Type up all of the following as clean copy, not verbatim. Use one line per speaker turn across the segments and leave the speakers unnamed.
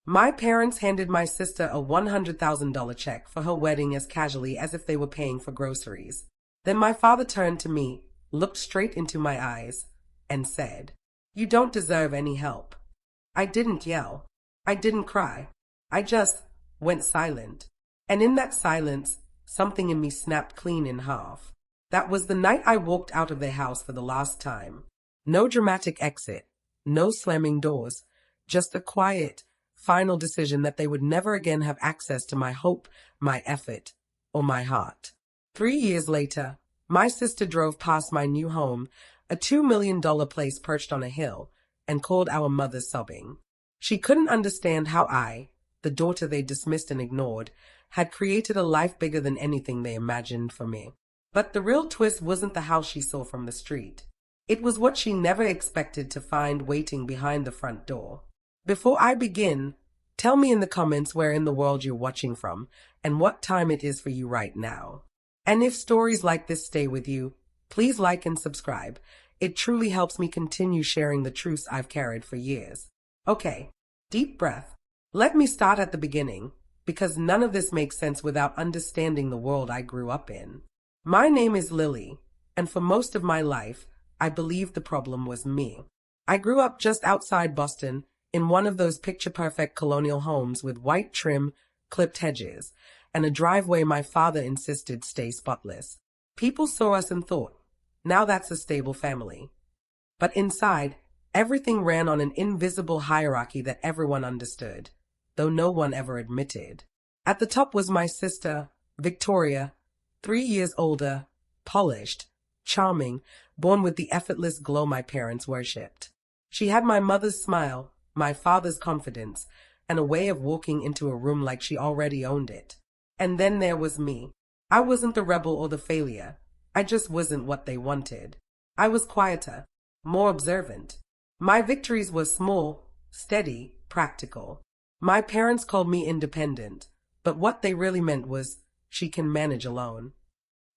My parents handed my sister a $100,000 check for her wedding as casually as if they were paying for groceries. Then my father turned to me, looked straight into my eyes, and said, "You don't deserve any help." I didn't yell. I didn't cry. I just went silent. And in that silence, something in me snapped clean in half. That was the night I walked out of their house for the last time. No dramatic exit, no slamming doors, just a quiet, final decision that they would never again have access to my hope, my effort, or my heart. 3 years later, my sister drove past my new home, a $2 million place perched on a hill, and called our mother sobbing. She couldn't understand how I, the daughter they dismissed and ignored, had created a life bigger than anything they imagined for me. But the real twist wasn't the house she saw from the street. It was what she never expected to find waiting behind the front door. Before I begin, tell me in the comments where in the world you're watching from and what time it is for you right now. And if stories like this stay with you, please like and subscribe. It truly helps me continue sharing the truths I've carried for years. Okay, deep breath. Let me start at the beginning, because none of this makes sense without understanding the world I grew up in. My name is Lily, and for most of my life, I believed the problem was me. I grew up just outside Boston, in one of those picture-perfect colonial homes with white trim, clipped hedges, and a driveway my father insisted stay spotless. People saw us and thought, now that's a stable family. But inside, everything ran on an invisible hierarchy that everyone understood, though no one ever admitted. At the top was my sister, Victoria, 3 years older, polished, charming, born with the effortless glow my parents worshipped. She had my mother's smile, my father's confidence, and a way of walking into a room like she already owned it. And then there was me. I wasn't the rebel or the failure. I just wasn't what they wanted. I was quieter, more observant. My victories were small, steady, practical. My parents called me independent, but what they really meant was, she can manage alone.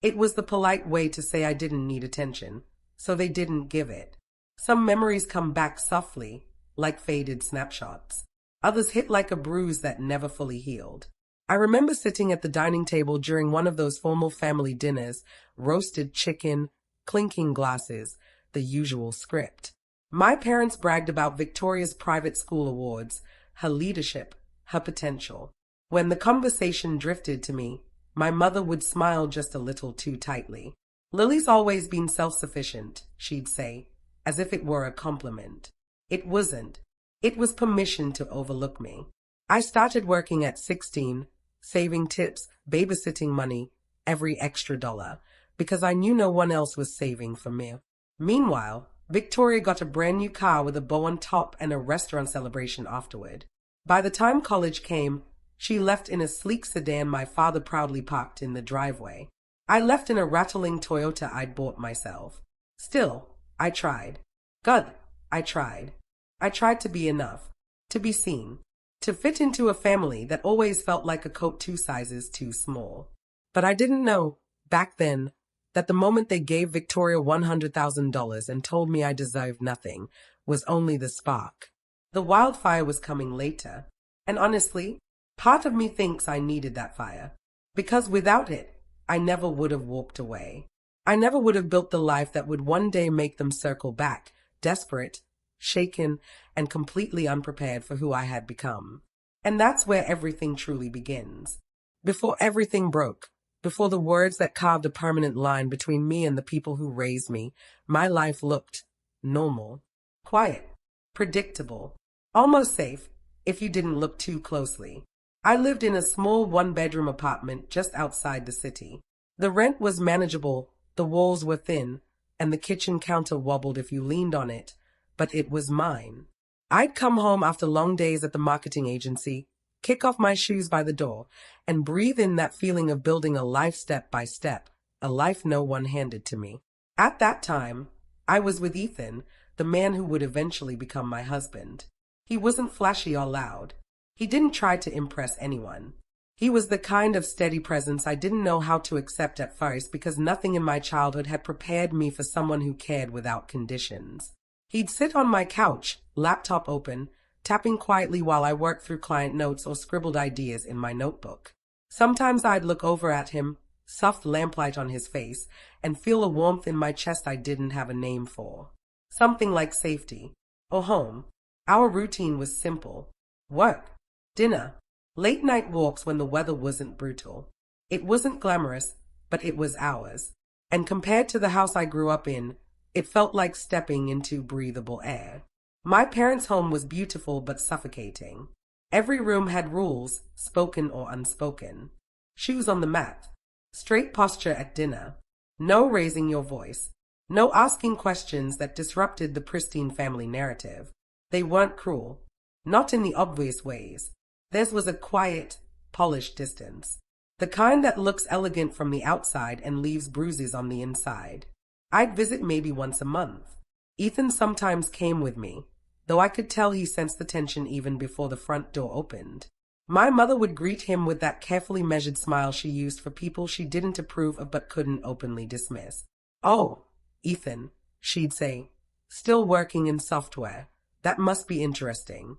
It was the polite way to say I didn't need attention, so they didn't give it. Some memories come back softly, like faded snapshots. Others hit like a bruise that never fully healed. I remember sitting at the dining table during one of those formal family dinners, roasted chicken, clinking glasses, the usual script. My parents bragged about Victoria's private school awards, her leadership, her potential. When the conversation drifted to me, my mother would smile just a little too tightly. "Lily's always been self-sufficient," she'd say, as if it were a compliment. It wasn't. It was permission to overlook me. I started working at 16, saving tips, babysitting money, every extra dollar, because I knew no one else was saving for me. Meanwhile, Victoria got a brand new car with a bow on top and a restaurant celebration afterward. By the time college came, she left in a sleek sedan my father proudly parked in the driveway. I left in a rattling Toyota I'd bought myself. Still, I tried. God, I tried. I tried to be enough, to be seen, to fit into a family that always felt like a coat 2 sizes too small. But I didn't know, back then, that the moment they gave Victoria $100,000 and told me I deserved nothing was only the spark. The wildfire was coming later, and honestly, part of me thinks I needed that fire, because without it, I never would have walked away. I never would have built the life that would one day make them circle back, desperate, shaken, and completely unprepared for who I had become. And that's where everything truly begins. Before everything broke, before the words that carved a permanent line between me and the people who raised me, my life looked normal, quiet, predictable, almost safe if you didn't look too closely. I lived in a small 1-bedroom apartment just outside the city. The rent was manageable, the walls were thin, and the kitchen counter wobbled if you leaned on it, but it was mine. I'd come home after long days at the marketing agency, kick off my shoes by the door, and breathe in that feeling of building a life step by step, a life no one handed to me. At that time, I was with Ethan, the man who would eventually become my husband. He wasn't flashy or loud. He didn't try to impress anyone. He was the kind of steady presence I didn't know how to accept at first because nothing in my childhood had prepared me for someone who cared without conditions. He'd sit on my couch, laptop open, tapping quietly while I worked through client notes or scribbled ideas in my notebook. Sometimes I'd look over at him, soft lamplight on his face, and feel a warmth in my chest I didn't have a name for. Something like safety or home. Our routine was simple. Work, dinner, late night walks when the weather wasn't brutal. It wasn't glamorous, but it was ours. And compared to the house I grew up in, it felt like stepping into breathable air. My parents' home was beautiful but suffocating. Every room had rules, spoken or unspoken. Shoes on the mat. Straight posture at dinner. No raising your voice. No asking questions that disrupted the pristine family narrative. They weren't cruel. Not in the obvious ways. Theirs was a quiet, polished distance. The kind that looks elegant from the outside and leaves bruises on the inside. I'd visit maybe once a month. Ethan sometimes came with me, though I could tell he sensed the tension even before the front door opened. My mother would greet him with that carefully measured smile she used for people she didn't approve of but couldn't openly dismiss. "Oh, Ethan," she'd say, "still working in software. That must be interesting."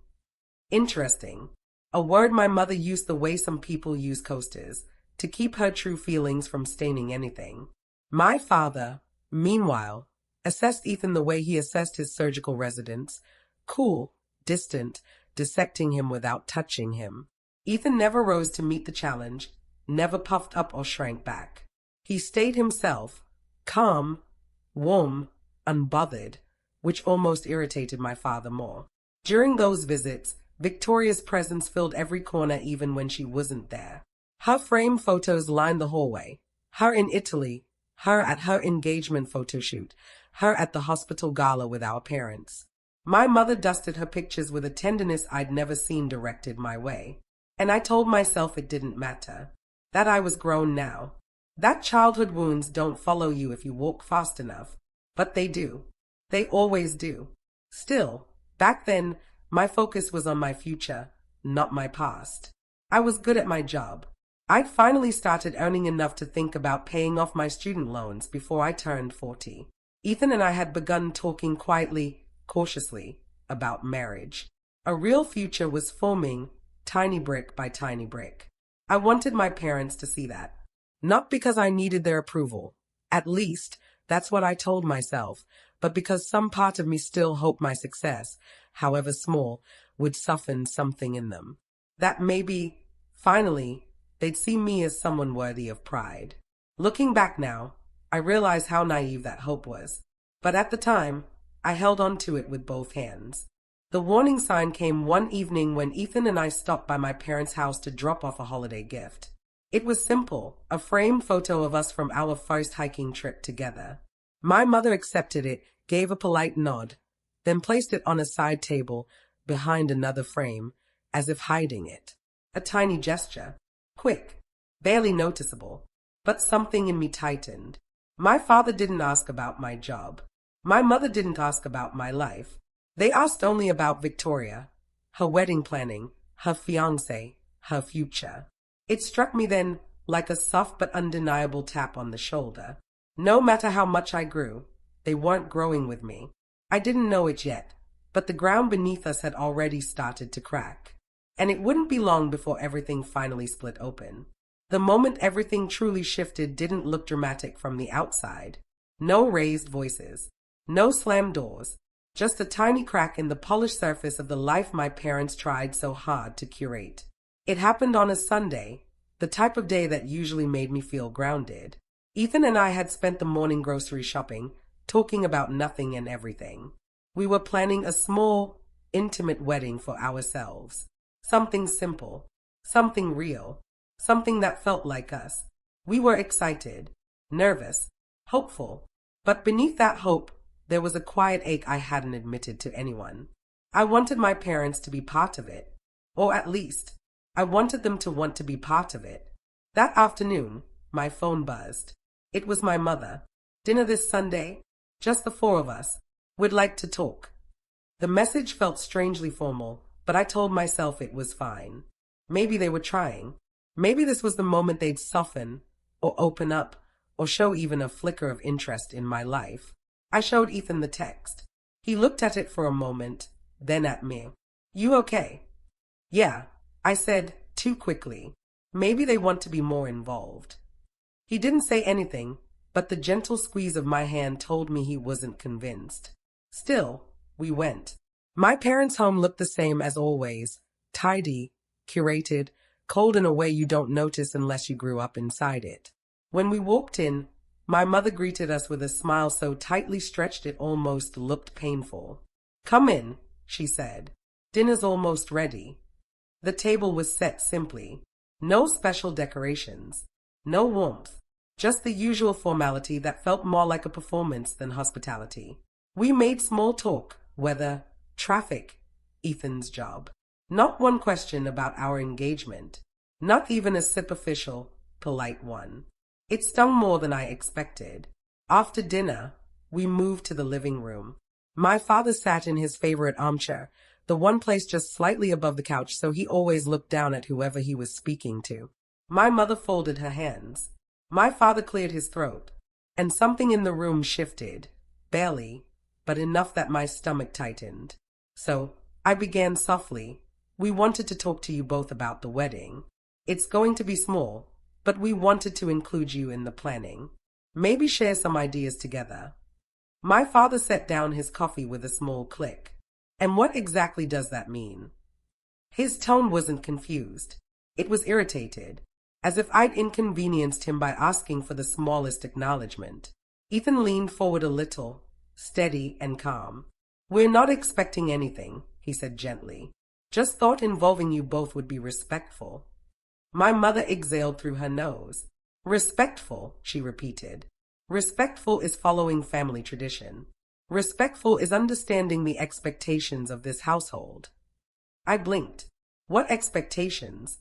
Interesting. A word my mother used the way some people use coasters, to keep her true feelings from staining anything. My father, meanwhile, assessed Ethan the way he assessed his surgical residents. Cool, distant, dissecting him without touching him. Ethan never rose to meet the challenge, never puffed up or shrank back. He stayed himself, calm, warm, unbothered, which almost irritated my father more. During those visits, Victoria's presence filled every corner even when she wasn't there. Her framed photos lined the hallway. Her in Italy, her at her engagement photo shoot, her at the hospital gala with our parents. My mother dusted her pictures with a tenderness I'd never seen directed my way. And I told myself it didn't matter. That I was grown now. That childhood wounds don't follow you if you walk fast enough. But they do. They always do. Still, back then, my focus was on my future, not my past. I was good at my job. I'd finally started earning enough to think about paying off my student loans before I turned 40. Ethan and I had begun talking quietly, cautiously, about marriage. A real future was forming, tiny brick by tiny brick. I wanted my parents to see that. Not because I needed their approval. At least, that's what I told myself, but because some part of me still hoped my success, however small, would soften something in them. That maybe, finally, they'd see me as someone worthy of pride. Looking back now, I realize how naive that hope was. But at the time, I held on to it with both hands. The warning sign came one evening when Ethan and I stopped by my parents' house to drop off a holiday gift. It was simple, a framed photo of us from our first hiking trip together. My mother accepted it, gave a polite nod, then placed it on a side table behind another frame, as if hiding it. A tiny gesture. Quick, barely noticeable, but something in me tightened. My father didn't ask about my job. My mother didn't ask about my life. They asked only about Victoria, her wedding planning, her fiancé, her future. It struck me then like a soft but undeniable tap on the shoulder. No matter how much I grew, they weren't growing with me. I didn't know it yet, but the ground beneath us had already started to crack. And it wouldn't be long before everything finally split open. The moment everything truly shifted didn't look dramatic from the outside. No raised voices, no slammed doors, just a tiny crack in the polished surface of the life my parents tried so hard to curate. It happened on a Sunday, the type of day that usually made me feel grounded. Ethan and I had spent the morning grocery shopping, talking about nothing and everything. We were planning a small, intimate wedding for ourselves. Something simple, something real, something that felt like us. We were excited, nervous, hopeful, but beneath that hope, there was a quiet ache I hadn't admitted to anyone. I wanted my parents to be part of it, or at least, I wanted them to want to be part of it. That afternoon, my phone buzzed. It was my mother. "Dinner this Sunday? Just the four of us. We'd like to talk." The message felt strangely formal, but I told myself it was fine. Maybe they were trying. Maybe this was the moment they'd soften, or open up, or show even a flicker of interest in my life. I showed Ethan the text. He looked at it for a moment, then at me. You okay? Yeah, I said, too quickly. Maybe they want to be more involved. He didn't say anything, but the gentle squeeze of my hand told me he wasn't convinced. Still, we went. My parents' home looked the same as always, tidy, curated, cold in a way you don't notice unless you grew up inside it. When we walked in, my mother greeted us with a smile so tightly stretched it almost looked painful. Come in, she said. Dinner's almost ready. The table was set simply. No special decorations. No warmth. Just the usual formality that felt more like a performance than hospitality. We made small talk, weather, traffic, Ethan's job. Not one question about our engagement. Not even a superficial, polite one. It stung more than I expected. After dinner, we moved to the living room. My father sat in his favorite armchair, the one place just slightly above the couch, so he always looked down at whoever he was speaking to. My mother folded her hands. My father cleared his throat, and something in the room shifted, barely, but enough that my stomach tightened. So, I began softly. We wanted to talk to you both about the wedding. It's going to be small, but we wanted to include you in the planning. Maybe share some ideas together. My father set down his coffee with a small click. And what exactly does that mean? His tone wasn't confused. It was irritated, as if I'd inconvenienced him by asking for the smallest acknowledgement. Ethan leaned forward a little, steady and calm. We're not expecting anything, he said gently. Just thought involving you both would be respectful. My mother exhaled through her nose. Respectful, she repeated. Respectful is following family tradition. Respectful is understanding the expectations of this household. I blinked. What expectations?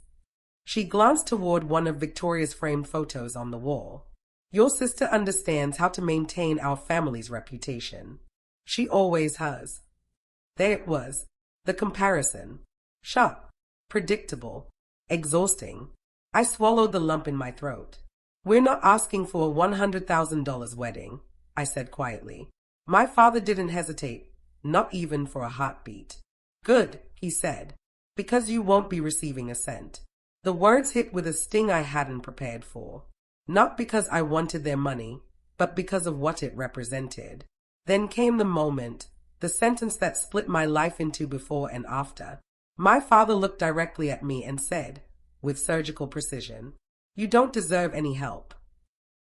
She glanced toward one of Victoria's framed photos on the wall. Your sister understands how to maintain our family's reputation. She always has. There it was, the comparison. Sharp, predictable, exhausting. I swallowed the lump in my throat. We're not asking for a $100,000 wedding, I said quietly. My father didn't hesitate, not even for a heartbeat. Good, he said, because you won't be receiving a cent. The words hit with a sting I hadn't prepared for. Not because I wanted their money, but because of what it represented. Then came the moment, the sentence that split my life into before and after. My father looked directly at me and said, with surgical precision, "You don't deserve any help."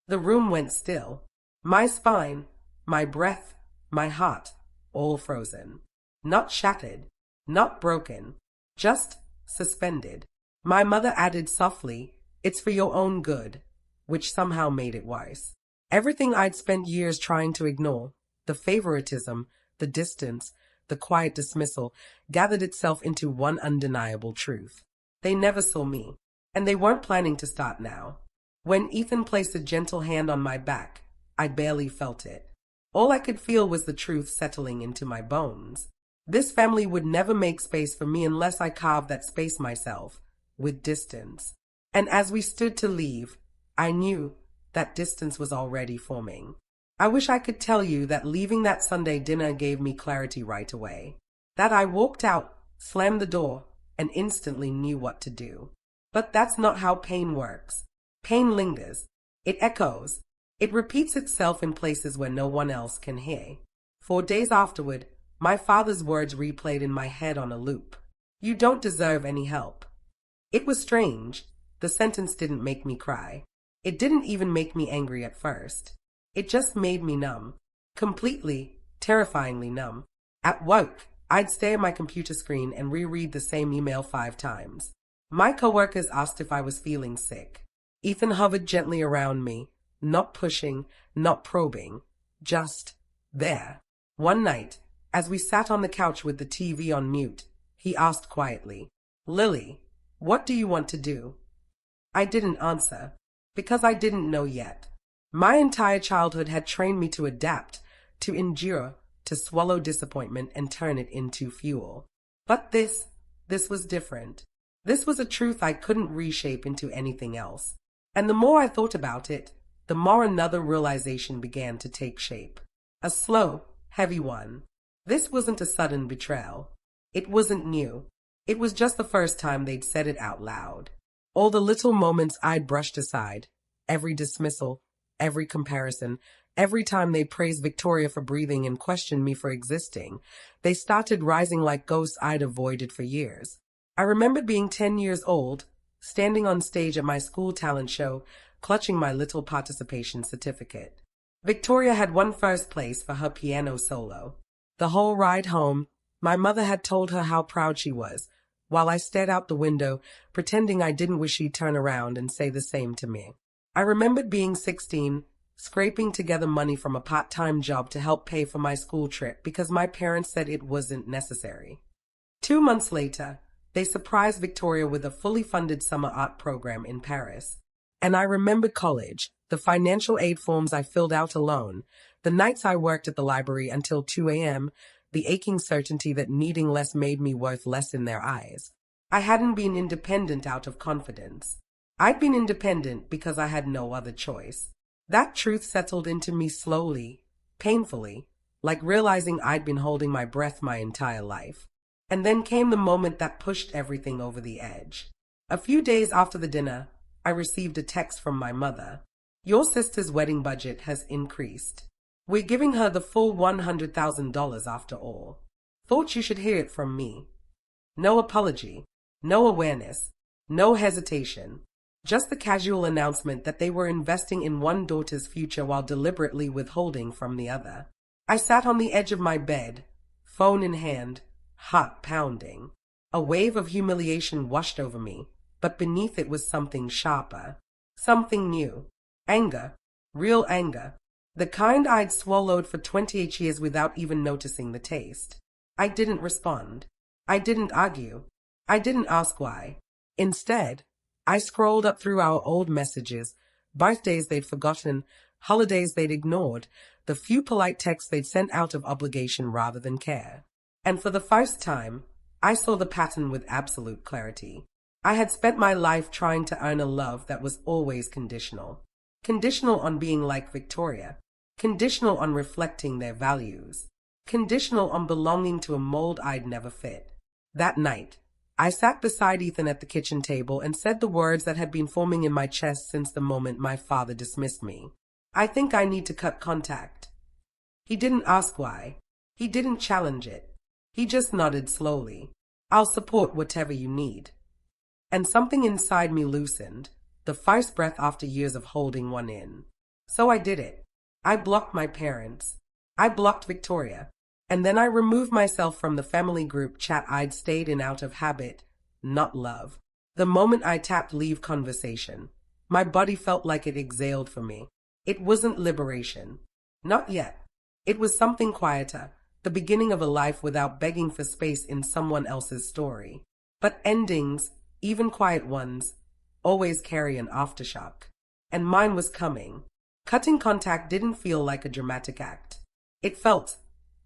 The room went still. My spine, my breath, my heart, all frozen. Not shattered, not broken, just suspended. My mother added softly, "It's for your own good," which somehow made it worse. Everything I'd spent years trying to ignore, the favoritism, the distance, the quiet dismissal, gathered itself into one undeniable truth. They never saw me, and they weren't planning to start now. When Ethan placed a gentle hand on my back, I barely felt it. All I could feel was the truth settling into my bones. This family would never make space for me unless I carved that space myself, with distance. And as we stood to leave, I knew that distance was already forming. I wish I could tell you that leaving that Sunday dinner gave me clarity right away. That I walked out, slammed the door, and instantly knew what to do. But that's not how pain works. Pain lingers. It echoes. It repeats itself in places where no one else can hear. 4 days afterward, my father's words replayed in my head on a loop. You don't deserve any help. It was strange. The sentence didn't make me cry. It didn't even make me angry at first. It just made me numb. Completely, terrifyingly numb. At work, I'd stare at my computer screen and reread the same email 5 times. My coworkers asked if I was feeling sick. Ethan hovered gently around me, not pushing, not probing, just there. One night, as we sat on the couch with the TV on mute, he asked quietly, "Lily, what do you want to do?" I didn't answer, because I didn't know yet. My entire childhood had trained me to adapt, to endure, to swallow disappointment and turn it into fuel. But this was different. This was a truth I couldn't reshape into anything else. And the more I thought about it, the more another realization began to take shape. A slow, heavy one. This wasn't a sudden betrayal. It wasn't new. It was just the first time they'd said it out loud. All the little moments I'd brushed aside, every dismissal, every comparison, every time they praised Victoria for breathing and questioned me for existing, they started rising like ghosts I'd avoided for years. I remembered being 10 years old, standing on stage at my school talent show, clutching my little participation certificate. Victoria had won first place for her piano solo. The whole ride home, my mother had told her how proud she was, while I stared out the window, pretending I didn't wish she'd turn around and say the same to me. I remembered being 16, scraping together money from a part-time job to help pay for my school trip because my parents said it wasn't necessary. 2 months later, they surprised Victoria with a fully funded summer art program in Paris. And I remembered college, the financial aid forms I filled out alone, the nights I worked at the library until 2 a.m., the aching certainty that needing less made me worth less in their eyes. I hadn't been independent out of confidence. I'd been independent because I had no other choice. That truth settled into me slowly, painfully, like realizing I'd been holding my breath my entire life. And then came the moment that pushed everything over the edge. A few days after the dinner, I received a text from my mother. Your sister's wedding budget has increased. We're giving her the full $100,000 after all. Thought you should hear it from me. No apology, no awareness, no hesitation. Just the casual announcement that they were investing in one daughter's future while deliberately withholding from the other. I sat on the edge of my bed, phone in hand, heart pounding. A wave of humiliation washed over me, but beneath it was something sharper, something new. Anger, real anger. The kind I'd swallowed for 28 years without even noticing the taste. I didn't respond. I didn't argue. I didn't ask why. Instead, I scrolled up through our old messages, birthdays they'd forgotten, holidays they'd ignored, the few polite texts they'd sent out of obligation rather than care. And for the first time, I saw the pattern with absolute clarity. I had spent my life trying to earn a love that was always conditional. Conditional on being like Victoria. Conditional on reflecting their values. Conditional on belonging to a mold I'd never fit. That night, I sat beside Ethan at the kitchen table and said the words that had been forming in my chest since the moment my father dismissed me. I think I need to cut contact. He didn't ask why. He didn't challenge it. He just nodded slowly. I'll support whatever you need. And something inside me loosened, the first breath after years of holding one in. So I did it. I blocked my parents. I blocked Victoria. And then I removed myself from the family group chat I'd stayed in out of habit, not love. The moment I tapped leave conversation, my body felt like it exhaled for me. It wasn't liberation. Not yet. It was something quieter, the beginning of a life without begging for space in someone else's story. But endings, even quiet ones, always carry an aftershock. And mine was coming. Cutting contact didn't feel like a dramatic act. It felt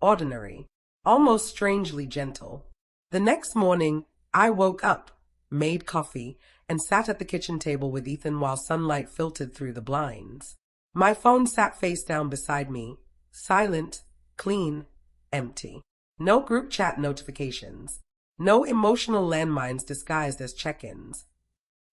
ordinary, almost strangely gentle. The next morning, I woke up, made coffee, and sat at the kitchen table with Ethan while sunlight filtered through the blinds. My phone sat face down beside me, silent, clean, empty. No group chat notifications. No emotional landmines disguised as check-ins.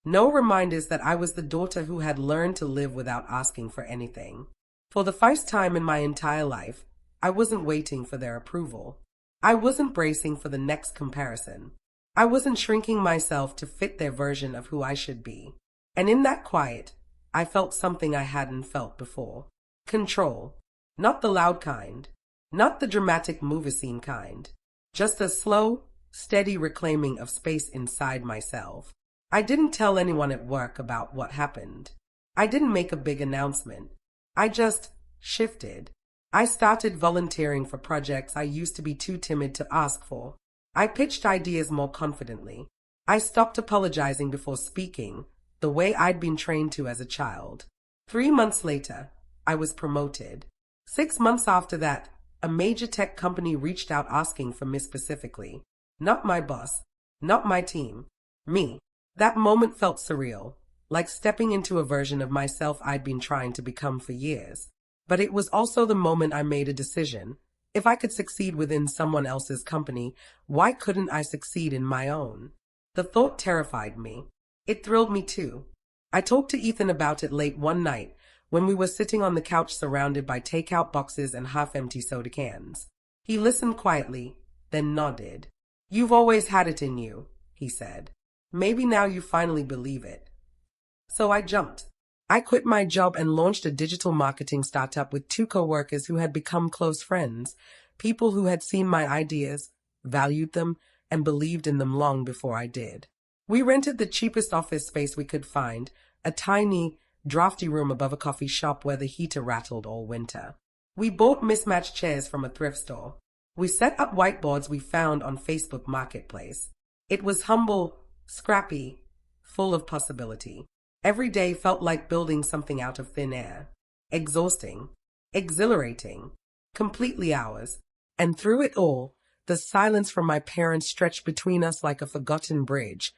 No reminders that I was the daughter who had learned to live without asking for anything. For the first time in my entire life, I wasn't waiting for their approval. I wasn't bracing for the next comparison. I wasn't shrinking myself to fit their version of who I should be. And in that quiet, I felt something I hadn't felt before. Control. Not the loud kind. Not the dramatic movie scene kind. Just a slow, steady reclaiming of space inside myself. I didn't tell anyone at work about what happened. I didn't make a big announcement. I just shifted. I started volunteering for projects I used to be too timid to ask for. I pitched ideas more confidently. I stopped apologizing before speaking, the way I'd been trained to as a child. 3 months later, I was promoted. 6 months after that, a major tech company reached out asking for me specifically. Not my boss, not my team, me. That moment felt surreal, like stepping into a version of myself I'd been trying to become for years. But it was also the moment I made a decision. If I could succeed within someone else's company, why couldn't I succeed in my own? The thought terrified me. It thrilled me too. I talked to Ethan about it late one night when we were sitting on the couch surrounded by takeout boxes and half-empty soda cans. He listened quietly, then nodded. "You've always had it in you," he said. "Maybe now you finally believe it." So I jumped. I quit my job and launched a digital marketing startup with two co-workers who had become close friends, people who had seen my ideas, valued them, and believed in them long before I did. We rented the cheapest office space we could find, a tiny, drafty room above a coffee shop where the heater rattled all winter. We bought mismatched chairs from a thrift store. We set up whiteboards we found on Facebook Marketplace. It was humble, scrappy, full of possibility. Every day felt like building something out of thin air. Exhausting, exhilarating, completely ours. And through it all, the silence from my parents stretched between us like a forgotten bridge,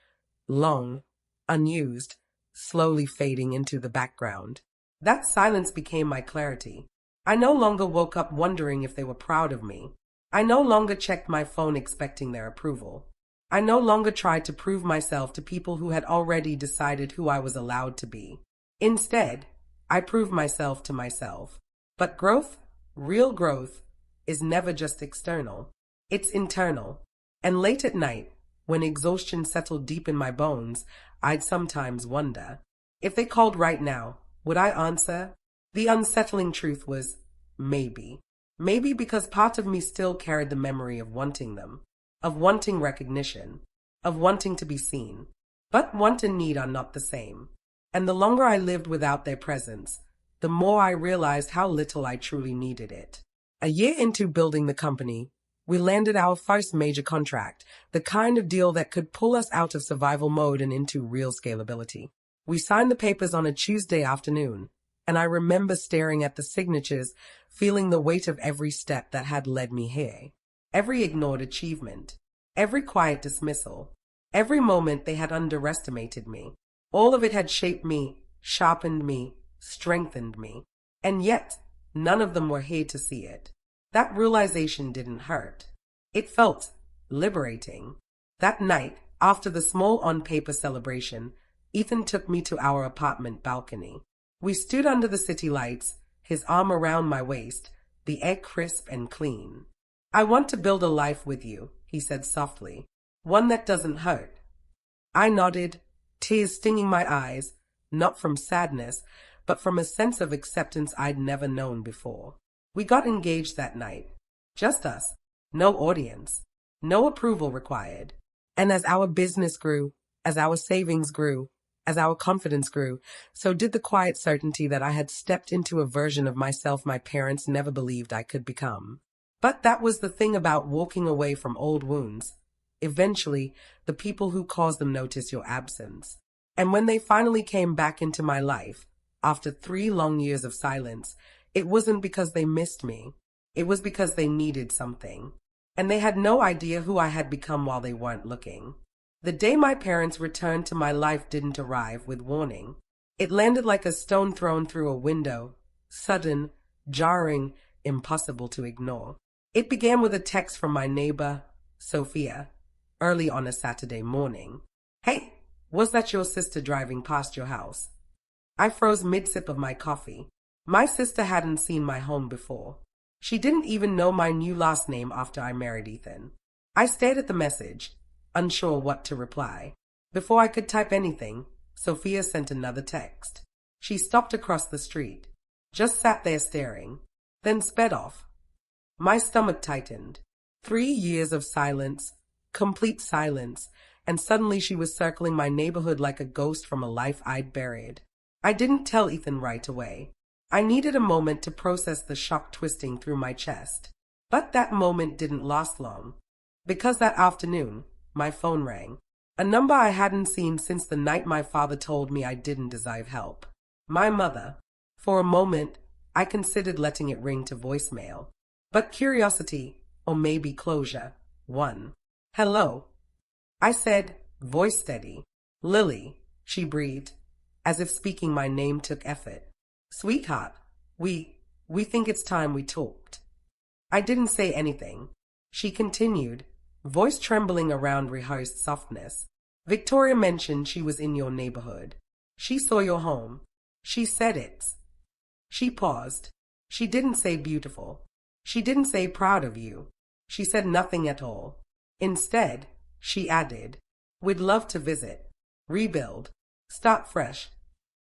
long, unused, slowly fading into the background. That silence became my clarity. I no longer woke up wondering if they were proud of me. I no longer checked my phone expecting their approval. I no longer tried to prove myself to people who had already decided who I was allowed to be. Instead, I proved myself to myself. But growth, real growth, is never just external. It's internal. And late at night, when exhaustion settled deep in my bones, I'd sometimes wonder, if they called right now, would I answer? The unsettling truth was, maybe. Maybe because part of me still carried the memory of wanting them, of wanting recognition, of wanting to be seen. But want and need are not the same. And the longer I lived without their presence, the more I realized how little I truly needed it. A year into building the company, we landed our first major contract, the kind of deal that could pull us out of survival mode and into real scalability. We signed the papers on a Tuesday afternoon, and I remember staring at the signatures, feeling the weight of every step that had led me here. Every ignored achievement, every quiet dismissal, every moment they had underestimated me. All of it had shaped me, sharpened me, strengthened me. And yet, none of them were here to see it. That realization didn't hurt. It felt liberating. That night, after the small on-paper celebration, Ethan took me to our apartment balcony. We stood under the city lights, his arm around my waist, the air crisp and clean. "I want to build a life with you," he said softly, "one that doesn't hurt." I nodded, tears stinging my eyes, not from sadness, but from a sense of acceptance I'd never known before. We got engaged that night. Just us. No audience. No approval required. And as our business grew, as our savings grew, as our confidence grew, so did the quiet certainty that I had stepped into a version of myself my parents never believed I could become. But that was the thing about walking away from old wounds. Eventually, the people who cause them notice your absence. And when they finally came back into my life, after 3 long years of silence, it wasn't because they missed me. It was because they needed something. And they had no idea who I had become while they weren't looking. The day my parents returned to my life didn't arrive with warning. It landed like a stone thrown through a window, sudden, jarring, impossible to ignore. It began with a text from my neighbor, Sophia, early on a Saturday morning. "Hey, was that your sister driving past your house?" I froze mid-sip of my coffee. My sister hadn't seen my home before. She didn't even know my new last name after I married Ethan. I stared at the message, unsure what to reply. Before I could type anything, Sophia sent another text. She stopped across the street, just sat there staring, then sped off. My stomach tightened. 3 years of silence, complete silence, and suddenly she was circling my neighborhood like a ghost from a life I'd buried. I didn't tell Ethan right away. I needed a moment to process the shock twisting through my chest. But that moment didn't last long, because that afternoon, my phone rang. A number I hadn't seen since the night my father told me I didn't deserve help. My mother. For a moment, I considered letting it ring to voicemail. But curiosity, or maybe closure, won. "Hello," I said, voice steady. "Lily," she breathed, as if speaking my name took effort. "Sweetheart, we think it's time we talked." I didn't say anything. She continued, voice trembling around rehearsed softness. Victoria mentioned she was in your neighborhood. She saw your home. She said it. She paused. She didn't say beautiful. She didn't say proud of you. She said nothing at all. Instead, she added, we'd love to visit, rebuild, start fresh.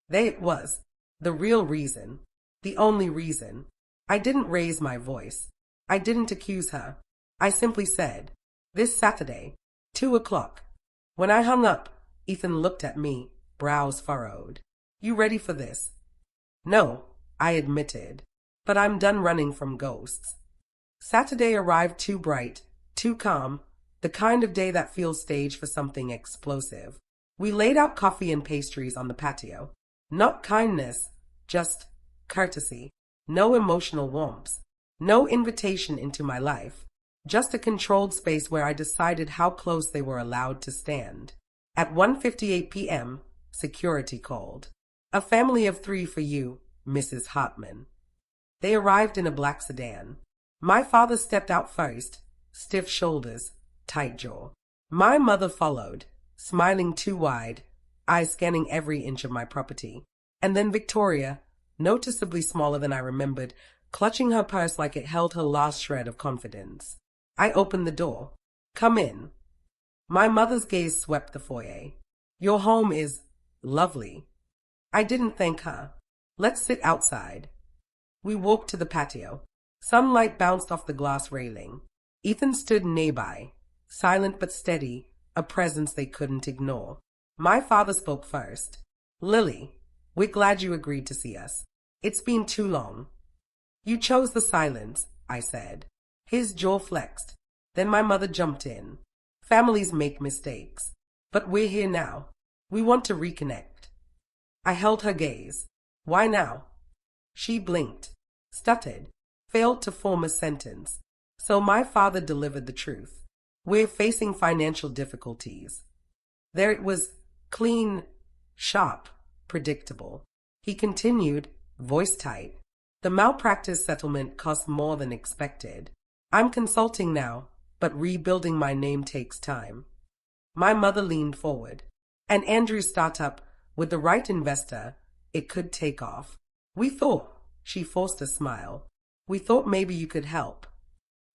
There it was, the real reason, the only reason. I didn't raise my voice. I didn't accuse her. I simply said, this Saturday, 2 o'clock. When I hung up, Ethan looked at me, brows furrowed. You ready for this? No, I admitted, but I'm done running from ghosts. Saturday arrived too bright, too calm, the kind of day that feels staged for something explosive. We laid out coffee and pastries on the patio. Not kindness, just courtesy. No emotional warmth. No invitation into my life. Just a controlled space where I decided how close they were allowed to stand. At 1:58 p.m., security called. A family of 3 for you, Mrs. Hartman. They arrived in a black sedan. My father stepped out first, stiff shoulders, tight jaw. My mother followed, smiling too wide, eyes scanning every inch of my property. And then Victoria, noticeably smaller than I remembered, clutching her purse like it held her last shred of confidence. I opened the door. Come in. My mother's gaze swept the foyer. Your home is lovely. I didn't thank her. Let's sit outside. We walked to the patio. Sunlight bounced off the glass railing. Ethan stood nearby, silent but steady, a presence they couldn't ignore. My father spoke first. Lily, we're glad you agreed to see us. It's been too long. You chose the silence, I said. His jaw flexed. Then my mother jumped in. Families make mistakes. But we're here now. We want to reconnect. I held her gaze. Why now? She blinked, stuttered, failed to form a sentence. So my father delivered the truth. We're facing financial difficulties. There it was, clean, sharp, predictable. He continued, voice tight. The malpractice settlement cost more than expected. I'm consulting now, but rebuilding my name takes time. My mother leaned forward. And Andrew's startup, with the right investor, it could take off. We thought, she forced a smile. We thought maybe you could help.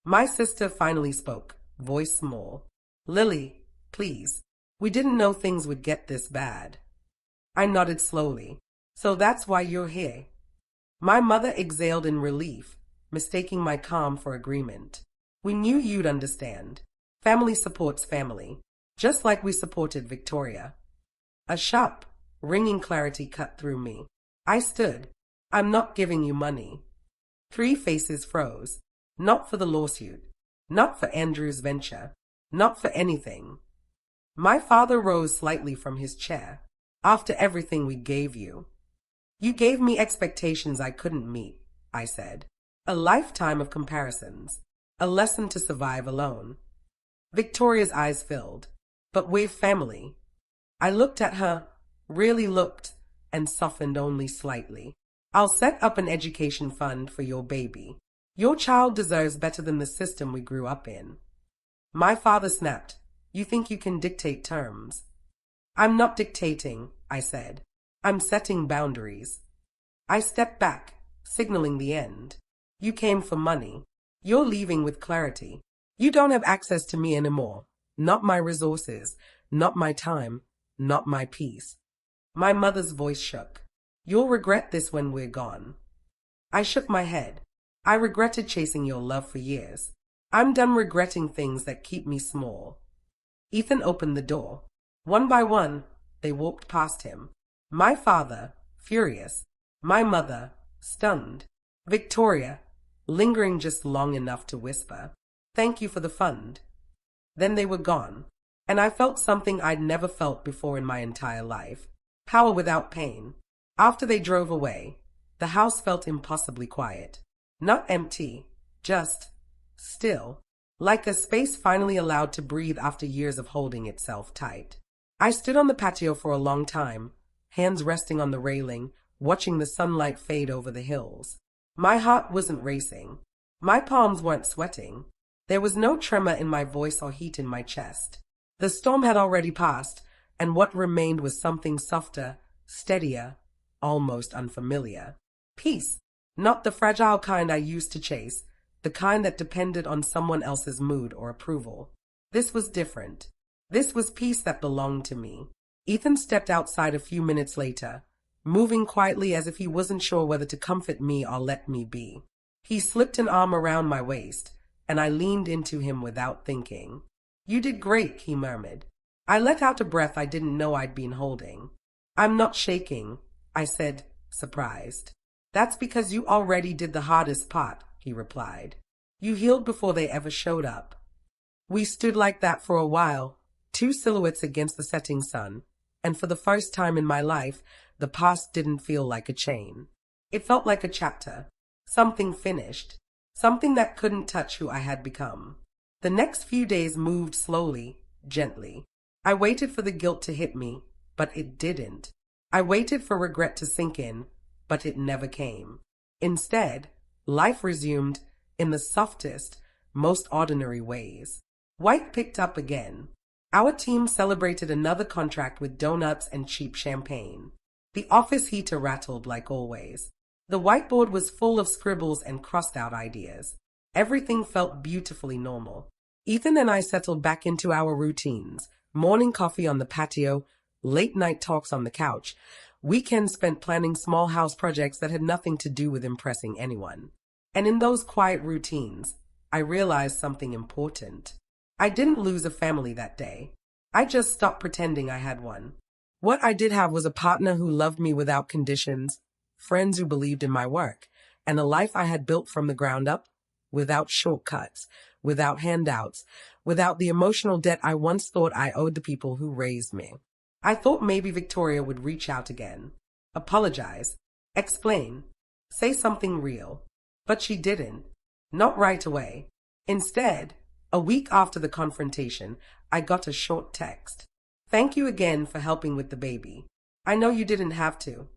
My sister finally spoke, voice small. Lily, please. We didn't know things would get this bad. I nodded slowly. So that's why you're here. My mother exhaled in relief, mistaking my calm for agreement. We knew you'd understand. Family supports family, just like we supported Victoria. A sharp, ringing clarity cut through me. I stood. I'm not giving you money. 3 faces froze. Not for the lawsuit. Not for Andrew's venture. Not for anything. My father rose slightly from his chair. After everything we gave you. You gave me expectations I couldn't meet, I said. A lifetime of comparisons. A lesson to survive alone. Victoria's eyes filled. But we're family. I looked at her, really looked, and softened only slightly. I'll set up an education fund for your baby. Your child deserves better than the system we grew up in. My father snapped. You think you can dictate terms? I'm not dictating, I said. I'm setting boundaries. I stepped back, signaling the end. You came for money. You're leaving with clarity. You don't have access to me anymore. Not my resources, not my time, not my peace. My mother's voice shook. You'll regret this when we're gone. I shook my head. I regretted chasing your love for years. I'm done regretting things that keep me small. Ethan opened the door. One by one, they walked past him. My father, furious. My mother, stunned. Victoria, lingering just long enough to whisper, "Thank you for the fund." Then they were gone, and I felt something I'd never felt before in my entire life. Power without pain. After they drove away, the house felt impossibly quiet. Not empty, just still, like a space finally allowed to breathe after years of holding itself tight. I stood on the patio for a long time, hands resting on the railing, watching the sunlight fade over the hills. My heart wasn't racing. My palms weren't sweating. There was no tremor in my voice or heat in my chest. The storm had already passed, and what remained was something softer, steadier, almost unfamiliar. Peace, not the fragile kind I used to chase, the kind that depended on someone else's mood or approval. This was different. This was peace that belonged to me. Ethan stepped outside a few minutes later, moving quietly as if he wasn't sure whether to comfort me or let me be. He slipped an arm around my waist, and I leaned into him without thinking. "You did great," he murmured. I let out a breath I didn't know I'd been holding. "I'm not shaking," I said, surprised. "That's because you already did the hardest part," he replied. "You healed before they ever showed up." We stood like that for a while, two silhouettes against the setting sun, and for the first time in my life, the past didn't feel like a chain. It felt like a chapter, something finished, something that couldn't touch who I had become. The next few days moved slowly, gently. I waited for the guilt to hit me, but it didn't. I waited for regret to sink in, but it never came. Instead, life resumed in the softest, most ordinary ways. White picked up again. Our team celebrated another contract with donuts and cheap champagne. The office heater rattled like always. The whiteboard was full of scribbles and crossed-out ideas. Everything felt beautifully normal. Ethan and I settled back into our routines. Morning coffee on the patio, late-night talks on the couch. Weekends spent planning small house projects that had nothing to do with impressing anyone. And in those quiet routines, I realized something important. I didn't lose a family that day. I just stopped pretending I had one. What I did have was a partner who loved me without conditions, friends who believed in my work, and a life I had built from the ground up, without shortcuts, without handouts, without the emotional debt I once thought I owed the people who raised me. I thought maybe Victoria would reach out again, apologize, explain, say something real. But she didn't. Not right away. Instead, a week after the confrontation, I got a short text. "Thank you again for helping with the baby. I know you didn't have to."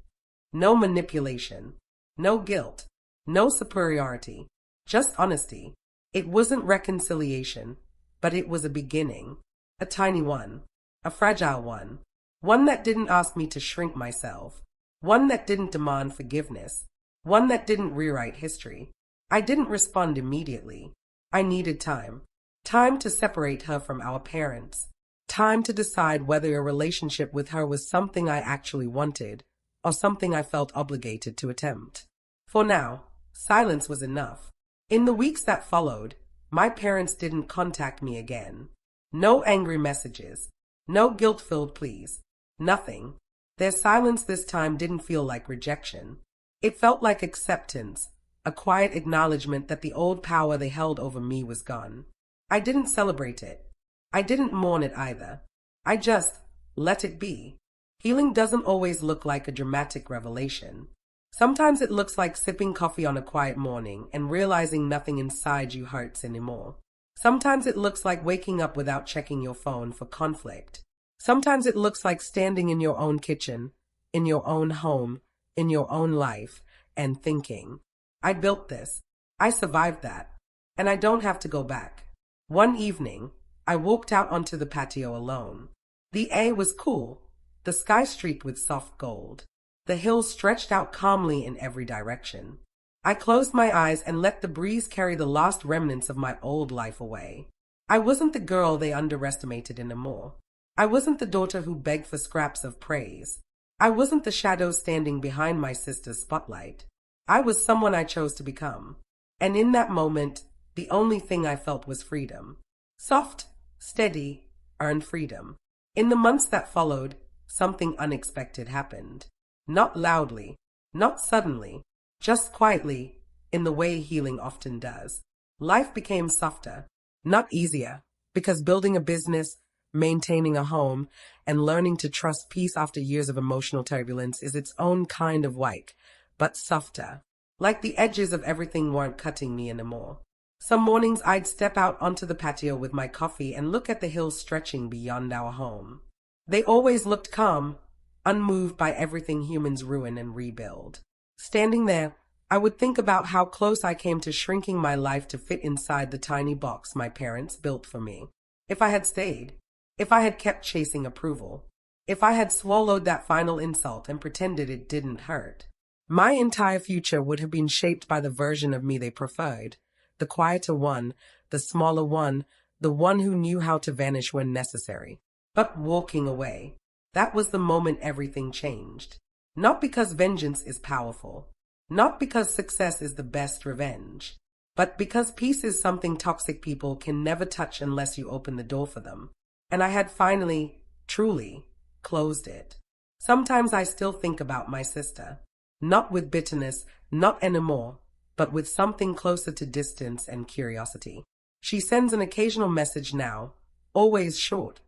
No manipulation. No guilt. No superiority. Just honesty. It wasn't reconciliation, but it was a beginning. A tiny one. A fragile one. One that didn't ask me to shrink myself. One that didn't demand forgiveness. One that didn't rewrite history. I didn't respond immediately. I needed time. Time to separate her from our parents. Time to decide whether a relationship with her was something I actually wanted, or something I felt obligated to attempt. For now, silence was enough. In the weeks that followed, my parents didn't contact me again. No angry messages. No guilt-filled pleas. Nothing. Their silence this time didn't feel like rejection. It felt like acceptance, a quiet acknowledgement that the old power they held over me was gone. I didn't celebrate it. I didn't mourn it either. I just let it be. Healing doesn't always look like a dramatic revelation. Sometimes it looks like sipping coffee on a quiet morning and realizing nothing inside you hurts anymore. Sometimes it looks like waking up without checking your phone for conflict. Sometimes it looks like standing in your own kitchen, in your own home, in your own life, and thinking, "I built this. I survived that. And I don't have to go back." One evening, I walked out onto the patio alone. The air was cool, the sky streaked with soft gold. The hills stretched out calmly in every direction. I closed my eyes and let the breeze carry the last remnants of my old life away. I wasn't the girl they underestimated anymore. I wasn't the daughter who begged for scraps of praise. I wasn't the shadow standing behind my sister's spotlight. I was someone I chose to become. And in that moment, the only thing I felt was freedom. Soft, steady, earned freedom. In the months that followed, something unexpected happened. Not loudly, not suddenly, just quietly, in the way healing often does. Life became softer, not easier, because building a business, maintaining a home, and learning to trust peace after years of emotional turbulence is its own kind of wake, but softer. Like the edges of everything weren't cutting me anymore. Some mornings I'd step out onto the patio with my coffee and look at the hills stretching beyond our home. They always looked calm, unmoved by everything humans ruin and rebuild. Standing there, I would think about how close I came to shrinking my life to fit inside the tiny box my parents built for me. If I had stayed, if I had kept chasing approval, if I had swallowed that final insult and pretended it didn't hurt, my entire future would have been shaped by the version of me they preferred, the quieter one, the smaller one, the one who knew how to vanish when necessary. But walking away, that was the moment everything changed. Not because vengeance is powerful, not because success is the best revenge, but because peace is something toxic people can never touch unless you open the door for them. And I had finally, truly, closed it. Sometimes I still think about my sister, not with bitterness, not anymore, but with something closer to distance and curiosity. She sends an occasional message now, always short,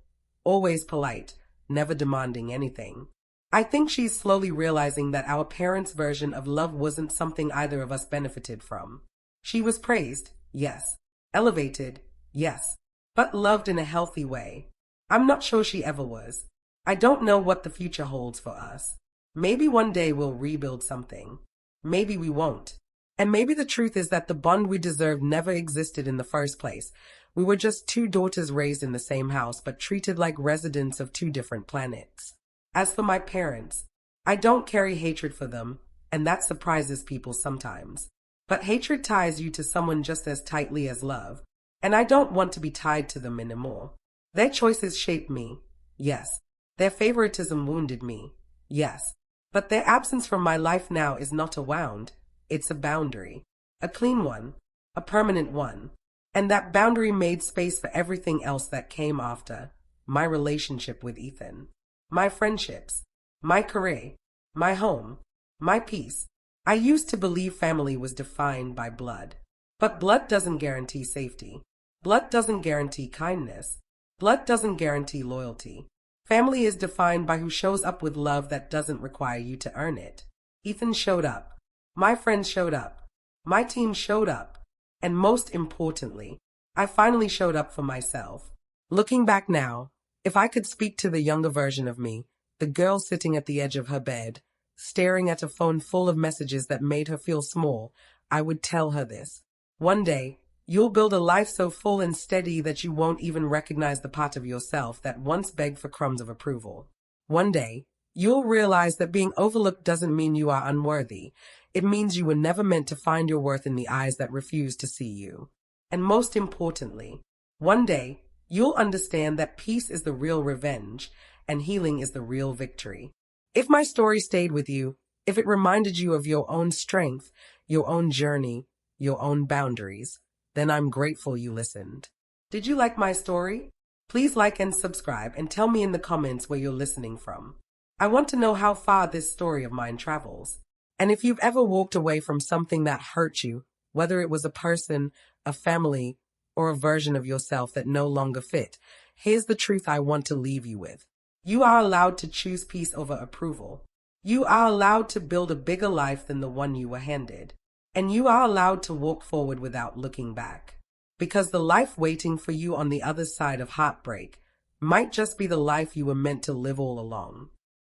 always polite, never demanding anything. I think she's slowly realizing that our parents' version of love wasn't something either of us benefited from. She was praised, yes. Elevated, yes. But loved in a healthy way. I'm not sure she ever was. I don't know what the future holds for us. Maybe one day we'll rebuild something. Maybe we won't. And maybe the truth is that the bond we deserved never existed in the first place. We were just two daughters raised in the same house, but treated like residents of two different planets. As for my parents, I don't carry hatred for them, and that surprises people sometimes. But hatred ties you to someone just as tightly as love, and I don't want to be tied to them anymore. Their choices shaped me, yes. Their favoritism wounded me, yes. But their absence from my life now is not a wound, it's a boundary. A clean one, a permanent one. And that boundary made space for everything else that came after. My relationship with Ethan. My friendships, my career, my home, my peace. I used to believe family was defined by blood. But blood doesn't guarantee safety. Blood doesn't guarantee kindness. Blood doesn't guarantee loyalty. Family is defined by who shows up with love that doesn't require you to earn it. Ethan showed up. My friends showed up. My team showed up. And most importantly, I finally showed up for myself. Looking back now, if I could speak to the younger version of me, the girl sitting at the edge of her bed, staring at a phone full of messages that made her feel small, I would tell her this. One day, you'll build a life so full and steady that you won't even recognize the part of yourself that once begged for crumbs of approval. One day, you'll realize that being overlooked doesn't mean you are unworthy. It means you were never meant to find your worth in the eyes that refuse to see you. And most importantly, one day, you'll understand that peace is the real revenge and healing is the real victory. If my story stayed with you, if it reminded you of your own strength, your own journey, your own boundaries, then I'm grateful you listened. Did you like my story? Please like and subscribe and tell me in the comments where you're listening from. I want to know how far this story of mine travels. And if you've ever walked away from something that hurt you, whether it was a person, a family, or a version of yourself that no longer fit, here's the truth I want to leave you with. You are allowed to choose peace over approval. You are allowed to build a bigger life than the one you were handed. And you are allowed to walk forward without looking back. Because the life waiting for you on the other side of heartbreak might just be the life you were meant to live all along.